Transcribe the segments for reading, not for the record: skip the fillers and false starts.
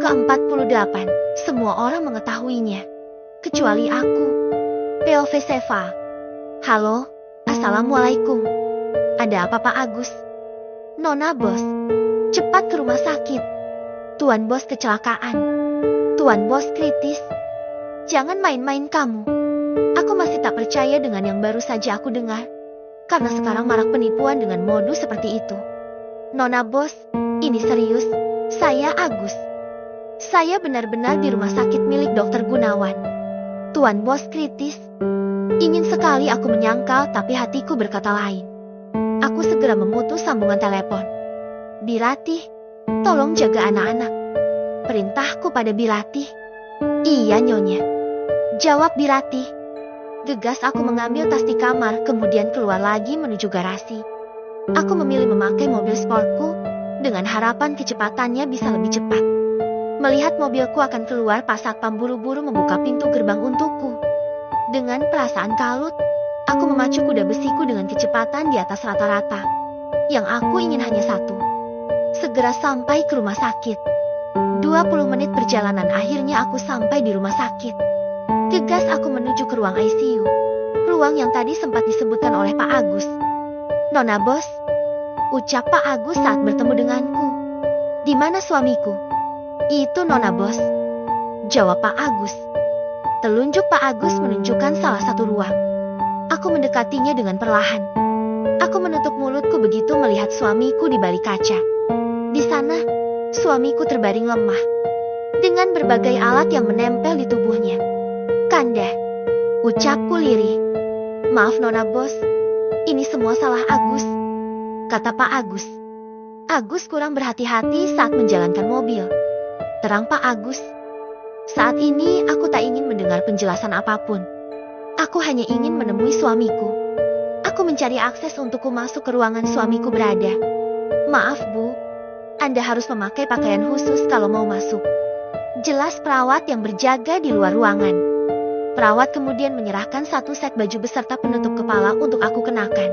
ke-48. Semua orang mengetahuinya, kecuali aku. POV Seva. Halo, assalamualaikum. Ada apa Pak Agus? Nona Bos, cepat ke rumah sakit. Tuan Bos kecelakaan. Tuan Bos kritis. Jangan main-main kamu. Aku masih tak percaya dengan yang baru saja aku dengar. Karena sekarang marak penipuan dengan modus seperti itu. Nona Bos, ini serius. Saya Agus. Saya benar-benar di rumah sakit milik Dokter Gunawan. Tuan Bos kritis. Ingin sekali aku menyangkal, tapi hatiku berkata lain. Aku segera memutus sambungan telepon. Biratih, tolong jaga anak-anak. Perintahku pada Biratih. Iya Nyonya. Jawab Biratih. Gegas aku mengambil tas di kamar, kemudian keluar lagi menuju garasi. Aku memilih memakai mobil sportku, dengan harapan kecepatannya bisa lebih cepat. Melihat mobilku akan keluar, Pak Satpam buru-buru membuka pintu gerbang untukku. Dengan perasaan kalut, aku memacu kuda besiku dengan kecepatan di atas rata-rata. Yang aku ingin hanya satu. Segera sampai ke rumah sakit. 20 menit perjalanan, akhirnya aku sampai di rumah sakit. Gegas aku menuju ke ruang ICU. Ruang yang tadi sempat disebutkan oleh Pak Agus. Nona Bos, ucap Pak Agus saat bertemu denganku. Di mana suamiku? Itu Nona Bos, jawab Pak Agus. Telunjuk Pak Agus menunjukkan salah satu ruang. Aku mendekatinya dengan perlahan. Aku menutup mulutku begitu melihat suamiku di balik kaca. Di sana, suamiku terbaring lemah, dengan berbagai alat yang menempel di tubuhnya. Kanda, ucapku lirih. Maaf Nona Bos, ini semua salah Agus, kata Pak Agus. Agus kurang berhati-hati saat menjalankan mobil. Terang Pak Agus. Saat ini aku tak ingin mendengar penjelasan apapun. Aku hanya ingin menemui suamiku. Aku mencari akses untuk masuk ke ruangan suamiku berada. Maaf Bu, Anda harus memakai pakaian khusus kalau mau masuk. Jelas perawat yang berjaga di luar ruangan. Perawat kemudian menyerahkan satu set baju beserta penutup kepala untuk aku kenakan.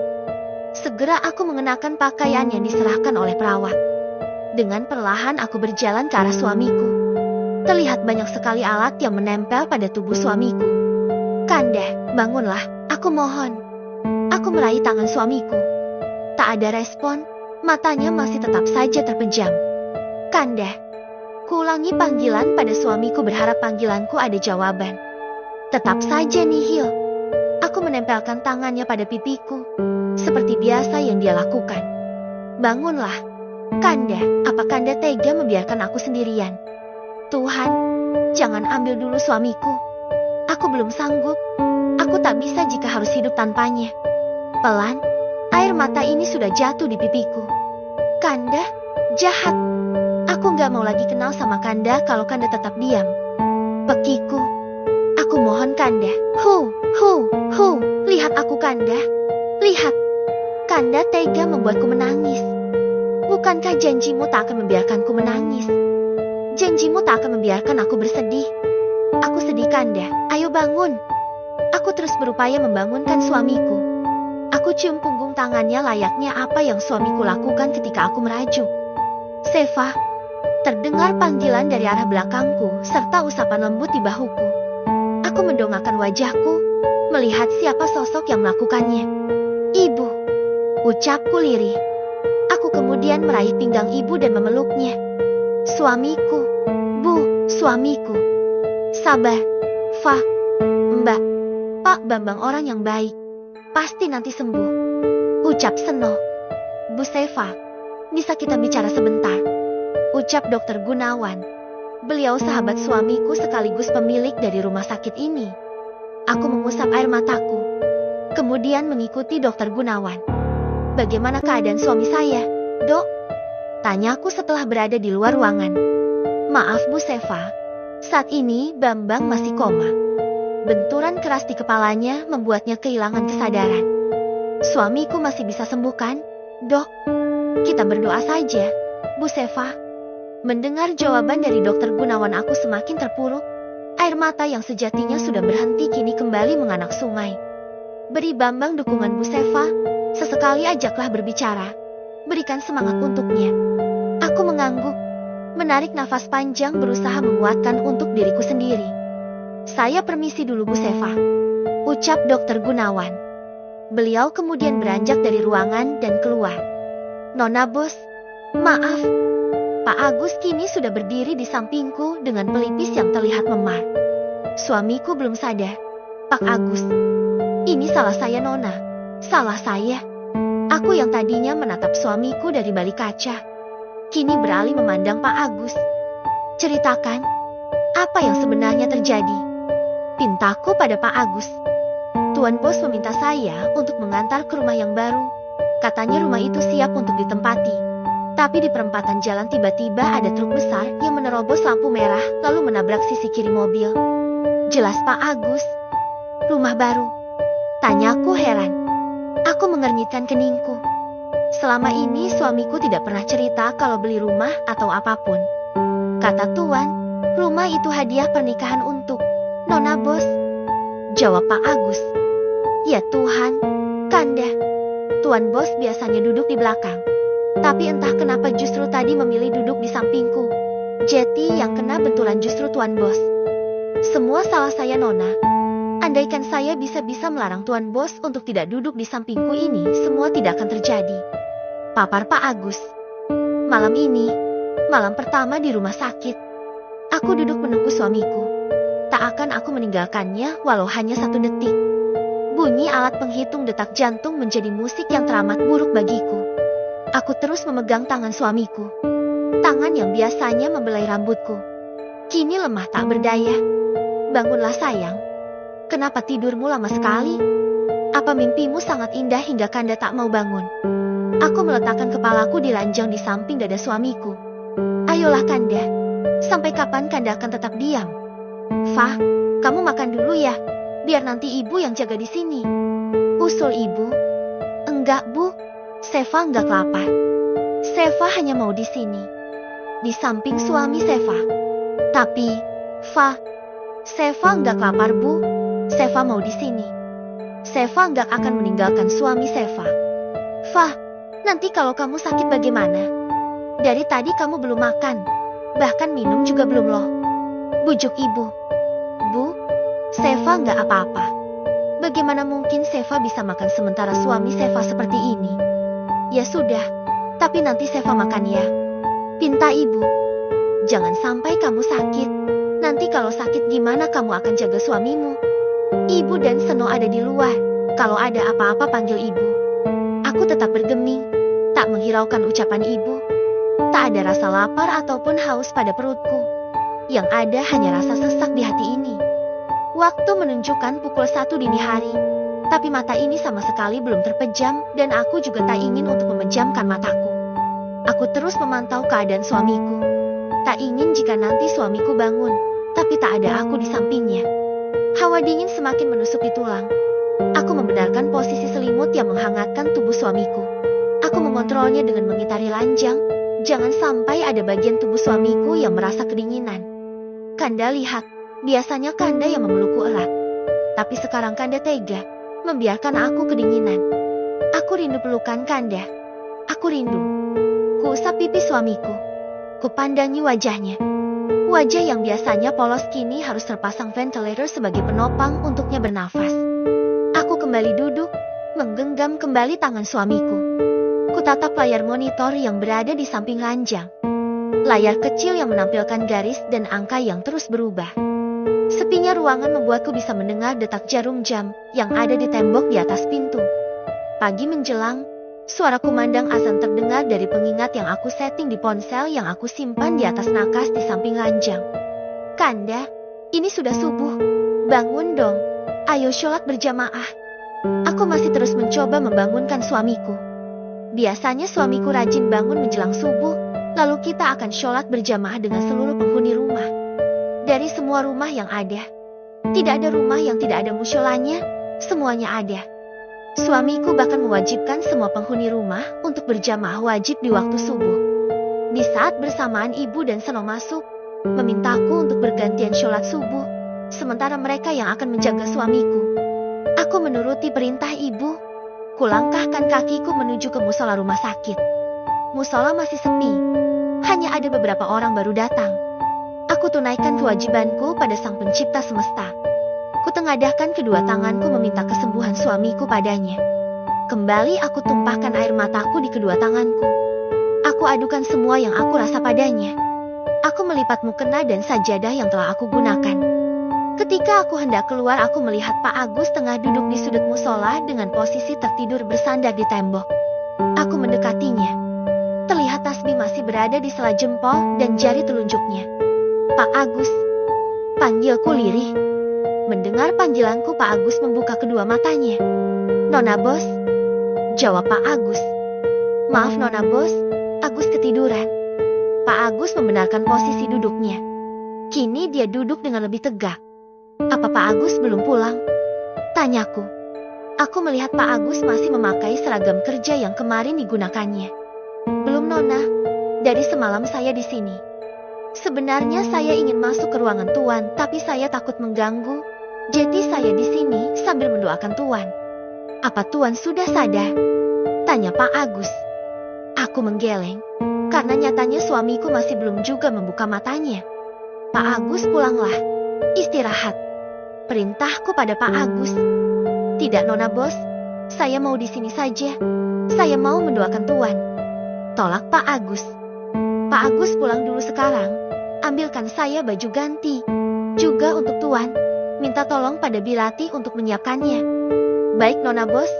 Segera aku mengenakan pakaian yang diserahkan oleh perawat. Dengan perlahan aku berjalan ke arah suamiku. Terlihat banyak sekali alat yang menempel pada tubuh suamiku. Kanda, bangunlah, aku mohon. Aku meraih tangan suamiku. Tak ada respon, matanya masih tetap saja terpejam. Kanda, kuulangi panggilan pada suamiku berharap panggilanku ada jawaban. Tetap saja nihil. Aku menempelkan tangannya pada pipiku, seperti biasa yang dia lakukan. Bangunlah. Kanda, apa Kanda tega membiarkan aku sendirian? Tuhan, jangan ambil dulu suamiku. Aku belum sanggup. Aku tak bisa jika harus hidup tanpanya. Pelan, air mata ini sudah jatuh di pipiku. Kanda, jahat. Aku gak mau lagi kenal sama Kanda kalau Kanda tetap diam. Pekiku. Aku mohon Kanda. Lihat aku Kanda. Lihat. Kanda tega membuatku menangis. Bukankah janjimu tak akan membiarkanku menangis? Janjimu tak akan membiarkan aku bersedih. Aku sedih Kanda, ayo bangun. Aku terus berupaya membangunkan suamiku. Aku cium punggung tangannya layaknya apa yang suamiku lakukan ketika aku merajuk. Seva, terdengar panggilan dari arah belakangku serta usapan lembut di bahuku. Aku mendongakkan wajahku, melihat siapa sosok yang melakukannya. Ibu, ucapku lirih. Aku kemudian meraih pinggang ibu dan memeluknya. Suamiku, Bu, suamiku. Sabar, Fa, Mbak, Pak Bambang orang yang baik. Pasti nanti sembuh, ucap Seno. Bu Seva, bisa kita bicara sebentar? Ucap Dokter Gunawan. Beliau sahabat suamiku sekaligus pemilik dari rumah sakit ini. Aku mengusap air mataku, kemudian mengikuti Dokter Gunawan. Bagaimana keadaan suami saya, Dok? Tanyaku setelah berada di luar ruangan. Maaf Bu Seva, saat ini Bambang masih koma. Benturan keras di kepalanya membuatnya kehilangan kesadaran. Suamiku masih bisa sembuh kan, Dok? Kita berdoa saja, Bu Seva. Mendengar jawaban dari Dokter Gunawan aku semakin terpuruk. Air mata yang sejatinya sudah berhenti kini kembali menganak sungai. Beri Bambang dukungan Bu Seva. Sesekali ajaklah berbicara. Berikan semangat untuknya. Aku mengangguk. Menarik nafas panjang berusaha menguatkan untuk diriku sendiri. Saya permisi dulu Bu Seva, ucap Dokter Gunawan. Beliau kemudian beranjak dari ruangan dan keluar. Nona Bos, maaf. Pak Agus kini sudah berdiri di sampingku dengan pelipis yang terlihat memar. Suamiku belum sadar. Pak Agus, ini salah saya Nona. Salah saya. Aku yang tadinya menatap suamiku dari balik kaca, kini beralih memandang Pak Agus. Ceritakan, apa yang sebenarnya terjadi? Pintaku pada Pak Agus. Tuan Bos meminta saya untuk mengantar ke rumah yang baru. Katanya rumah itu siap untuk ditempati. Tapi di perempatan jalan tiba-tiba ada truk besar yang menerobos lampu merah lalu menabrak sisi kiri mobil. Jelas Pak Agus. Rumah baru? Tanyaku heran. Aku mengernyitkan keningku. Selama ini suamiku tidak pernah cerita kalau beli rumah atau apapun. Kata Tuan, rumah itu hadiah pernikahan untuk Nona Bos. Jawab Pak Agus. Ya Tuhan, Kanda. Tuan Bos biasanya duduk di belakang. Tapi entah kenapa justru tadi memilih duduk di sampingku. Jadi yang kena benturan justru Tuan Bos. Semua salah saya Nona. Andaikan saya bisa-bisa melarang Tuan Bos untuk tidak duduk di sampingku ini, semua tidak akan terjadi. Papar Pak Agus. Malam ini, malam pertama di rumah sakit. Aku duduk menunggu suamiku. Tak akan aku meninggalkannya walau hanya 1 detik. Bunyi alat penghitung detak jantung menjadi musik yang teramat buruk bagiku. Aku terus memegang tangan suamiku. Tangan yang biasanya membelai rambutku. Kini lemah tak berdaya. Bangunlah sayang. Kenapa tidurmu lama sekali? Apa mimpimu sangat indah hingga Kanda tak mau bangun? Aku meletakkan kepalaku di ranjang di samping dada suamiku. Ayolah Kanda. Sampai kapan Kanda akan tetap diam? Fah, kamu makan dulu ya. Biar nanti ibu yang jaga di sini. Usul ibu. Enggak Bu. Seva enggak lapar. Seva hanya mau di sini. Di samping suami Seva. Tapi, Fah, Seva enggak lapar Bu. Seva mau di sini. Seva enggak akan meninggalkan suami Seva. Fah, nanti kalau kamu sakit bagaimana? Dari tadi kamu belum makan. Bahkan minum juga belum loh. Bujuk ibu. Bu, Seva enggak apa-apa. Bagaimana mungkin Seva bisa makan sementara suami Seva seperti ini? Ya sudah, tapi nanti Seva makan ya. Pinta ibu. Jangan sampai kamu sakit. Nanti kalau sakit gimana kamu akan jaga suamimu? Ibu dan Seno ada di luar. Kalau ada apa-apa panggil ibu. Aku tetap bergeming, tak menghiraukan ucapan ibu. Tak ada rasa lapar ataupun haus pada perutku. Yang ada hanya rasa sesak di hati ini. Waktu menunjukkan pukul 1 dini hari. Tapi mata ini sama sekali belum terpejam dan aku juga tak ingin untuk memejamkan mataku. Aku terus memantau keadaan suamiku. Tak ingin jika nanti suamiku bangun, tapi tak ada aku di sampingnya. Hawa dingin semakin menusuk di tulang. Aku membenarkan posisi selimut yang menghangatkan tubuh suamiku. Aku mengontrolnya dengan mengitari ranjang. Jangan sampai ada bagian tubuh suamiku yang merasa kedinginan. Kanda lihat, biasanya Kanda yang memelukku erat. Tapi sekarang Kanda tega, membiarkan aku kedinginan. Aku rindu pelukan Kanda. Aku rindu. Kuusap pipi suamiku. Kupandangi wajahnya. Wajah yang biasanya polos kini harus terpasang ventilator sebagai penopang untuknya bernafas. Aku kembali duduk, menggenggam kembali tangan suamiku. Kutatap layar monitor yang berada di samping ranjang. Layar kecil yang menampilkan garis dan angka yang terus berubah. Sepinya ruangan membuatku bisa mendengar detak jarum jam yang ada di tembok di atas pintu. Pagi menjelang, suara kumandang azan terdengar dari pengingat yang aku setting di ponsel yang aku simpan di atas nakas di samping ranjang. Kanda, ini sudah subuh. Bangun dong. Ayo sholat berjamaah. Aku masih terus mencoba membangunkan suamiku. Biasanya suamiku rajin bangun menjelang subuh, lalu kita akan sholat berjamaah dengan seluruh penghuni rumah. Dari semua rumah yang ada, tidak ada rumah yang tidak ada musholanya, semuanya ada. Suamiku bahkan mewajibkan semua penghuni rumah untuk berjamaah wajib di waktu subuh. Di saat bersamaan ibu dan Seno masuk, memintaku untuk bergantian sholat subuh, sementara mereka yang akan menjaga suamiku. Aku menuruti perintah ibu. Kulangkahkan kakiku menuju ke musola rumah sakit. Musola masih sepi. Hanya ada beberapa orang baru datang. Aku tunaikan kewajibanku pada Sang Pencipta semesta. Kutengadahkan kedua tanganku meminta kesembuhan suamiku padanya. Kembali aku tumpahkan air mataku di kedua tanganku. Aku adukan semua yang aku rasa padanya. Aku melipat mukena dan sajadah yang telah aku gunakan. Ketika aku hendak keluar, aku melihat Pak Agus tengah duduk di sudut musola dengan posisi tertidur bersandar di tembok. Aku mendekatinya. Terlihat tasbih masih berada di sela jempol dan jari telunjuknya. Pak Agus, panggilku lirih. Mendengar panggilanku, Pak Agus membuka kedua matanya. Nona Bos, jawab Pak Agus. Maaf Nona Bos, Agus ketiduran. Pak Agus membenarkan posisi duduknya. Kini dia duduk dengan lebih tegak. Apa Pak Agus belum pulang? Tanyaku. Aku melihat Pak Agus masih memakai seragam kerja yang kemarin digunakannya. Belum Nona, dari semalam saya di sini. Sebenarnya saya ingin masuk ke ruangan Tuan, tapi saya takut mengganggu. Jadi saya di sini sambil mendoakan Tuan. Apa Tuan sudah sadar? Tanya Pak Agus. Aku menggeleng, karena nyatanya suamiku masih belum juga membuka matanya. Pak Agus, pulanglah. Istirahat. Perintahku pada Pak Agus. Tidak Nona Bos, saya mau di sini saja. Saya mau mendoakan Tuan. Tolak Pak Agus. Pak Agus, pulang dulu sekarang. Ambilkan saya baju ganti. Juga untuk Tuan. Minta tolong pada Bilati untuk menyiapkannya. Baik Nona Bos,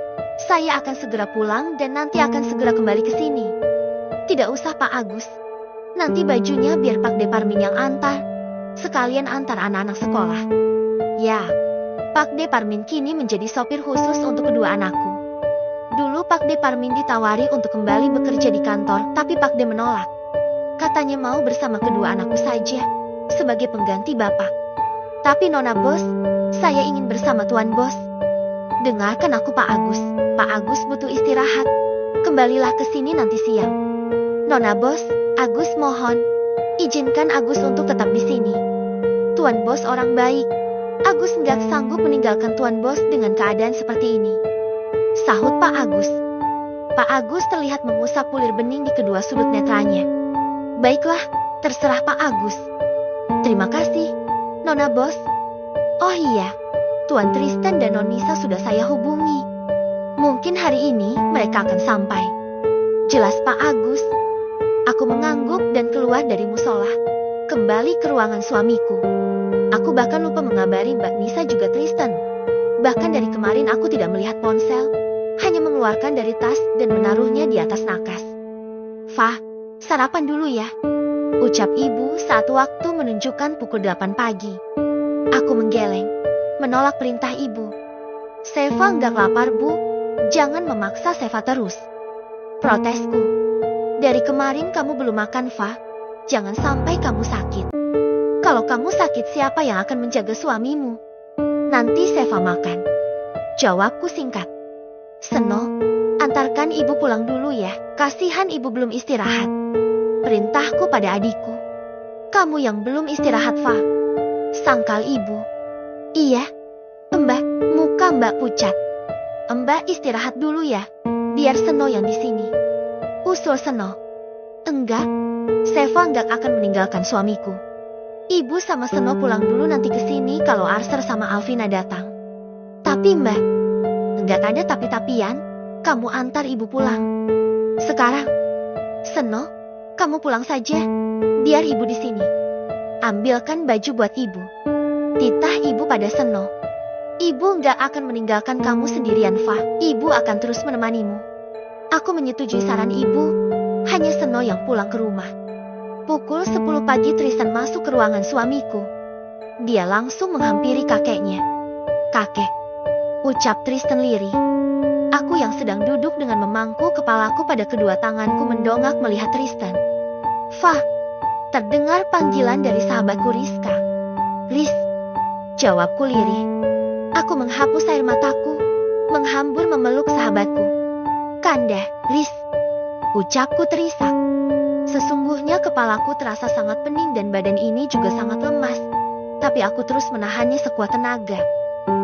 saya akan segera pulang dan nanti akan segera kembali ke sini. Tidak usah Pak Agus. Nanti bajunya biar Pak Deparmin yang antar. Sekalian antar anak-anak sekolah. Ya, Pak Deparmin kini menjadi sopir khusus untuk kedua anakku. Dulu Pak Deparmin ditawari untuk kembali bekerja di kantor, tapi Pak De menolak. Katanya mau bersama kedua anakku saja, sebagai pengganti Bapak. Tapi Nona Bos, saya ingin bersama Tuan Bos. Dengarkan aku Pak Agus. Pak Agus butuh istirahat. Kembalilah ke sini nanti siang. Nona Bos, Agus mohon, izinkan Agus untuk tetap di sini. Tuan Bos orang baik. Agus nggak sanggup meninggalkan Tuan Bos dengan keadaan seperti ini. Sahut Pak Agus. Pak Agus terlihat mengusap bulir bening di kedua sudut netranya. Baiklah, terserah Pak Agus. Terima kasih, Nona Bos. Oh iya, Tuan Tristan dan Nonisa sudah saya hubungi. Mungkin hari ini mereka akan sampai. Jelas Pak Agus. Aku mengangguk dan keluar dari musola. Kembali ke ruangan suamiku. Aku bahkan lupa mengabari Mbak Nisa juga Tristan. Bahkan dari kemarin aku tidak melihat ponsel. Hanya mengeluarkan dari tas dan menaruhnya di atas nakas. Fah, sarapan dulu ya, ucap ibu saat waktu menunjukkan pukul 8 pagi. Aku menggeleng, menolak perintah ibu. Seva nggak lapar bu, jangan memaksa Seva terus. Protesku. Dari kemarin kamu belum makan Fa, jangan sampai kamu sakit. Kalau kamu sakit siapa yang akan menjaga suamimu? Nanti Seva makan. Jawabku singkat. Seno, antarkan ibu pulang dulu ya, kasihan ibu belum istirahat. Perintahku pada adikku. Kamu yang belum istirahat Fa, sangkal ibu. Iya, Mbak, muka Mbak pucat. Mbak istirahat dulu ya, biar Seno yang di sini. Usul Seno. Enggak, Seva enggak akan meninggalkan suamiku. Ibu sama Seno pulang dulu nanti ke sini kalau Arser sama Alvina datang. Tapi Mbak, enggak ada tapi-tapian, kamu antar ibu pulang. Sekarang, Seno, kamu pulang saja, biar ibu di sini. Ambilkan baju buat ibu. Titah ibu pada Seno. Ibu nggak akan meninggalkan kamu sendirian, Fa. Ibu akan terus menemanimu. Aku menyetujui saran ibu. Hanya Seno yang pulang ke rumah. Pukul 10 pagi Tristan masuk ke ruangan suamiku. Dia langsung menghampiri kakeknya. Kakek, ucap Tristan lirih. Aku yang sedang duduk dengan memangku kepalaku pada kedua tanganku mendongak melihat Tristan. Fa, terdengar panggilan dari sahabatku Rizka. Riz, jawabku lirih. Aku menghapus air mataku, menghambur memeluk sahabatku. Kanda, Riz, ucapku terisak. Sesungguhnya kepalaku terasa sangat pening dan badan ini juga sangat lemas. Tapi aku terus menahannya sekuat tenaga.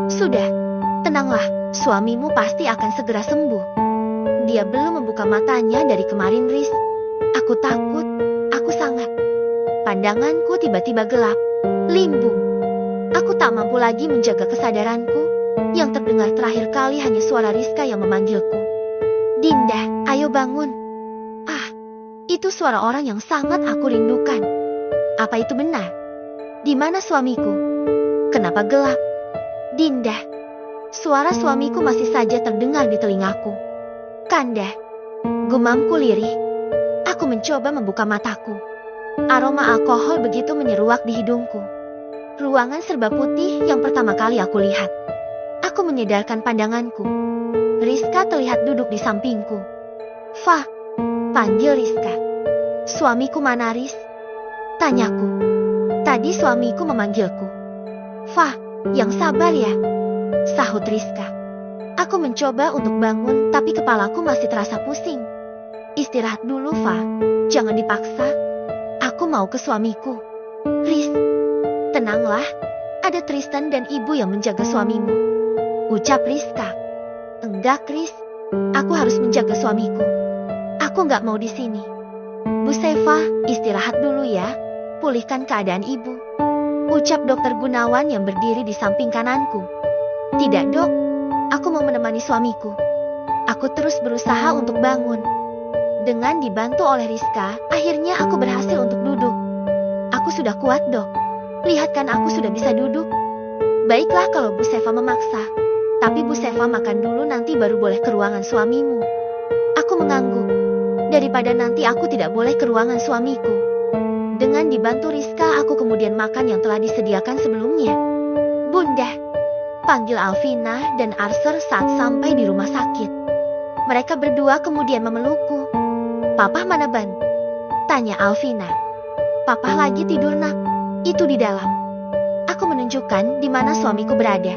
Sudah, tenanglah, suamimu pasti akan segera sembuh. Dia belum membuka matanya dari kemarin, Riz. Aku takut, aku pandanganku tiba-tiba gelap. Limbung. Aku tak mampu lagi menjaga kesadaranku. Yang terdengar terakhir kali hanya suara Rizka yang memanggilku. Dinda, ayo bangun. Ah, itu suara orang yang sangat aku rindukan. Apa itu benar? Di mana suamiku? Kenapa gelap? Dinda. Suara suamiku masih saja terdengar di telingaku. Kanda. Gumamku lirih. Aku mencoba membuka mataku. Aroma alkohol begitu menyeruak di hidungku. Ruangan serba putih yang pertama kali aku lihat. Aku menyedarkan pandanganku. Rizka terlihat duduk di sampingku. Fah, panggil Rizka. Suamiku mana, Riz? Tanyaku. Tadi suamiku memanggilku. Fah, yang sabar ya, sahut Rizka. Aku mencoba untuk bangun tapi kepalaku masih terasa pusing. Istirahat dulu, Fah. Jangan dipaksa. Aku mau ke suamiku. Riz, tenanglah. Ada Tristan dan ibu yang menjaga suamimu, ucap Rizka. Enggak, Chris. Aku harus menjaga suamiku. Aku nggak mau di sini. Bu Seva, istirahat dulu ya. Pulihkan keadaan ibu, ucap Dokter Gunawan yang berdiri di samping kananku. Tidak, Dok. Aku mau menemani suamiku. Aku terus berusaha untuk bangun. Dengan dibantu oleh Rizka, akhirnya aku berhasil untuk duduk. Aku sudah kuat, Dok. Lihat kan aku sudah bisa duduk. Baiklah kalau Bu Seva memaksa. Tapi Bu Seva makan dulu, nanti baru boleh ke ruangan suamimu. Aku mengangguk. Daripada nanti aku tidak boleh ke ruangan suamiku. Dengan dibantu Rizka, aku kemudian makan yang telah disediakan sebelumnya. Bunda, panggil Alvina dan Arser saat sampai di rumah sakit. Mereka berdua kemudian memelukku. Papa mana, Ban? Tanya Alvina. Papa lagi tidur, Nak. Itu di dalam. Aku menunjukkan di mana suamiku berada.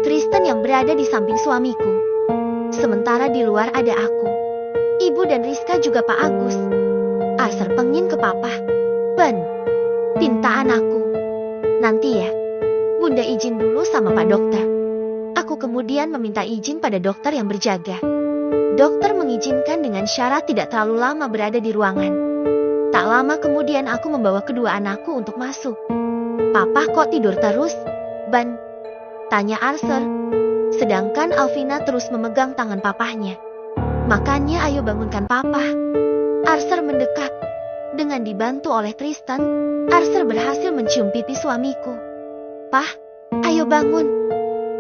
Tristan yang berada di samping suamiku. Sementara di luar ada aku, ibu dan Rizka juga Pak Agus. Arser pengin ke Papa. Ban, pinta anakku. Nanti ya, Bunda izin dulu sama Pak Dokter. Aku kemudian meminta izin pada dokter yang berjaga. Dokter mengizinkan dengan syarat tidak terlalu lama berada di ruangan. Tak lama kemudian aku membawa kedua anakku untuk masuk. Papa kok tidur terus, Ban? Tanya Arser. Sedangkan Alvina terus memegang tangan papahnya. Makanya ayo bangunkan Papa. Arser mendekat. Dengan dibantu oleh Tristan, Arser berhasil mencium pipi suamiku. Pah, ayo bangun.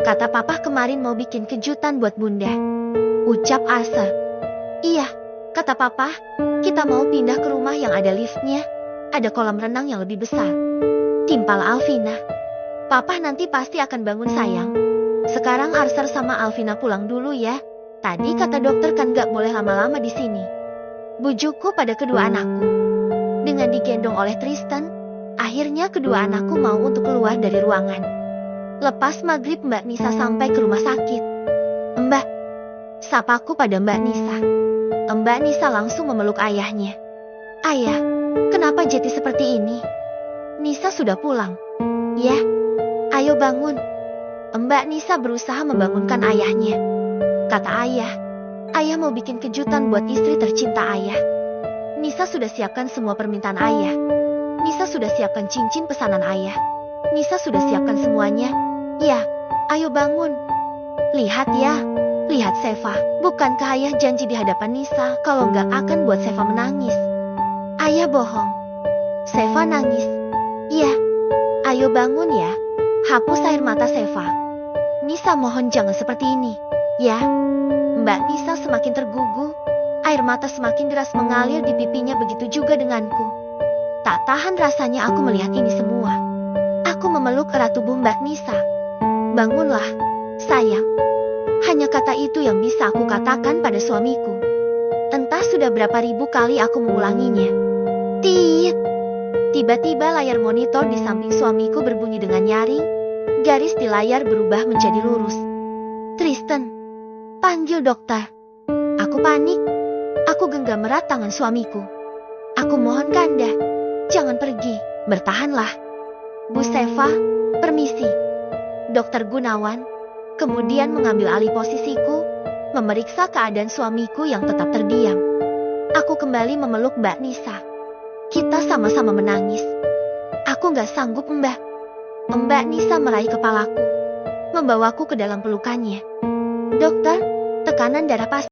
Kata Papa kemarin mau bikin kejutan buat Bunda, ucap Arser. Iya, kata Papa, kita mau pindah ke rumah yang ada liftnya. Ada kolam renang yang lebih besar. Timpal Alvina. Papa nanti pasti akan bangun, sayang. Sekarang Arser sama Alvina pulang dulu ya. Tadi kata dokter kan gak boleh lama-lama di sini. Bujukku pada kedua anakku. Dengan digendong oleh Tristan, akhirnya kedua anakku mau untuk keluar dari ruangan. Lepas maghrib Mbak Nisa sampai ke rumah sakit. Mbak, sapaku pada Mbak Nisa. Mbak Nisa langsung memeluk ayahnya. Ayah, kenapa jadi seperti ini? Nisa sudah pulang. Ya, ayo bangun. Mbak Nisa berusaha membangunkan ayahnya. Kata ayah, ayah mau bikin kejutan buat istri tercinta ayah. Nisa sudah siapkan semua permintaan ayah. Nisa sudah siapkan cincin pesanan ayah. Nisa sudah siapkan semuanya. Ya, ayo bangun. Lihat ya, lihat Seva. Bukankah ayah janji di hadapan Nisa kalau nggak akan buat Seva menangis? Ayah bohong. Seva nangis. Iya, ayo bangun ya. Hapus air mata Seva. Nisa mohon jangan seperti ini. Ya, Mbak Nisa semakin tergugu. Air mata semakin deras mengalir di pipinya, begitu juga denganku. Tak tahan rasanya aku melihat ini semua. Aku memeluk erat tubuh Mbak Nisa. Bangunlah, sayang. Hanya kata itu yang bisa aku katakan pada suamiku. Entah sudah berapa ribu kali aku mengulanginya. Tiit. Tiba-tiba layar monitor di samping suamiku berbunyi dengan nyaring. Garis di layar berubah menjadi lurus. Tristan, panggil dokter. Aku panik. Aku genggam erat tangan suamiku. Aku mohon Kanda, jangan pergi, bertahanlah. Bu Seva, permisi. Dokter Gunawan kemudian mengambil alih posisiku, memeriksa keadaan suamiku yang tetap terdiam. Aku kembali memeluk Mbak Nisa. Kita sama-sama menangis. Aku gak sanggup, Mbak. Mbak Nisa meraih kepalaku, membawaku ke dalam pelukannya. Dokter, tekanan darah pasien